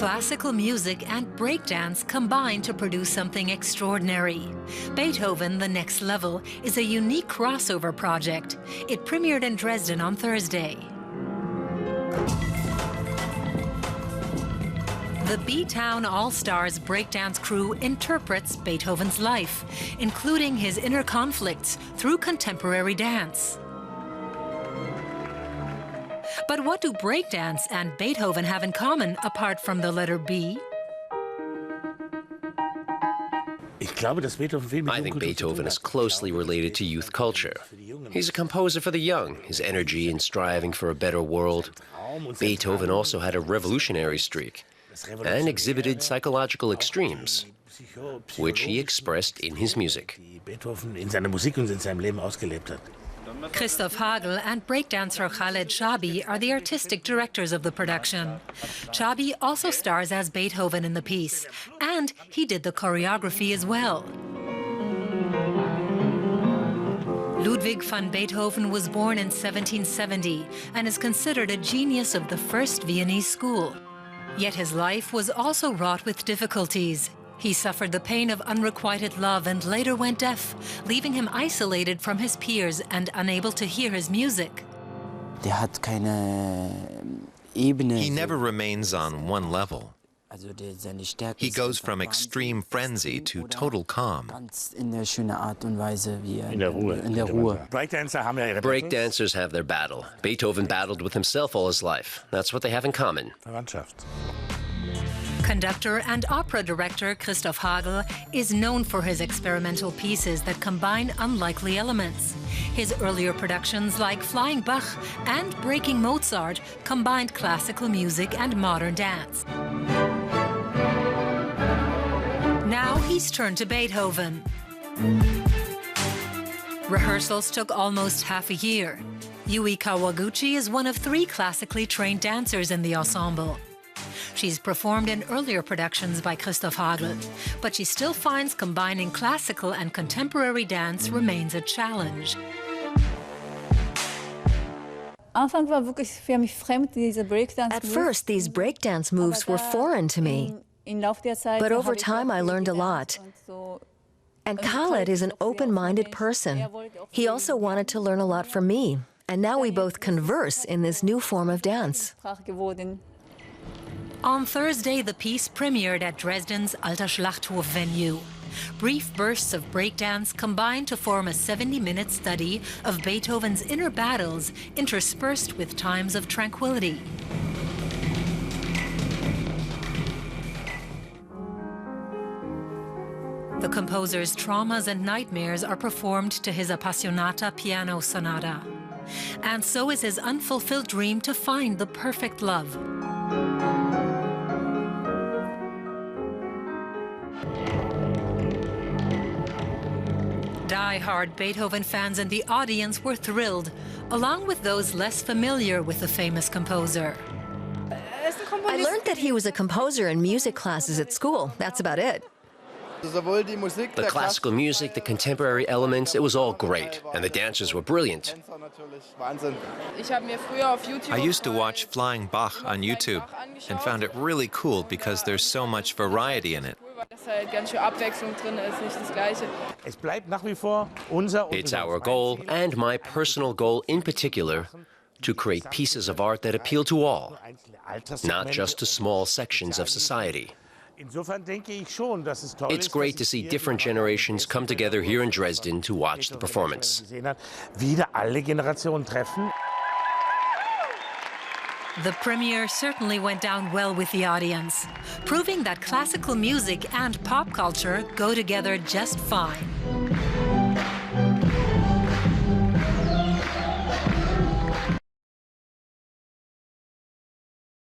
Classical music and breakdance combine to produce something extraordinary. Beethoven, The Next Level, is a unique crossover project. It premiered in Dresden on Thursday. The B-Town All-Stars breakdance crew interprets Beethoven's life, including his inner conflicts, through contemporary dance. But what do breakdance and Beethoven have in common, apart from the letter B? I think Beethoven is closely related to youth culture. He's a composer for the young, his energy in striving for a better world. Beethoven also had a revolutionary streak and exhibited psychological extremes, which he expressed in his music. Christoph Hagel and breakdancer Khaled Chaabi are the artistic directors of the production. Chaabi also stars as Beethoven in the piece, and he did the choreography as well. Ludwig van Beethoven was born in 1770 and is considered a genius of the first Viennese school. Yet his life was also wrought with difficulties. He suffered the pain of unrequited love and later went deaf, leaving him isolated from his peers and unable to hear his music. He never remains on one level. He goes from extreme frenzy to total calm. Breakdancers have their battle. Beethoven battled with himself all his life. That's what they have in common. Conductor and opera director Christoph Hagel is known for his experimental pieces that combine unlikely elements. His earlier productions like Flying Bach and Breaking Mozart combined classical music and modern dance. Now he's turned to Beethoven. Rehearsals took almost half a year. Yui Kawaguchi is one of 3 classically trained dancers in the ensemble. She's performed in earlier productions by Christoph Hagel, but she still finds combining classical and contemporary dance remains a challenge. At first, these breakdance moves were foreign to me, but over time I learned a lot. And Khaled is an open-minded person. He also wanted to learn a lot from me, and now we both converse in this new form of dance. On Thursday, the piece premiered at Dresden's Alter Schlachthof venue. Brief bursts of breakdance combine to form a 70-minute study of Beethoven's inner battles, interspersed with times of tranquility. The composer's traumas and nightmares are performed to his Appassionata piano sonata. And so is his unfulfilled dream to find the perfect love. Die-hard Beethoven fans in the audience were thrilled, along with those less familiar with the famous composer. I learned that he was a composer in music classes at school. That's about it. The classical music, the contemporary elements, it was all great, and the dancers were brilliant. I used to watch Flying Bach on YouTube and found it really cool because there's so much variety in it. It's our goal, and my personal goal in particular, to create pieces of art that appeal to all, not just to small sections of society. It's great to see different generations come together here in Dresden to watch the performance. The premiere certainly went down well with the audience, proving that classical music and pop culture go together just fine.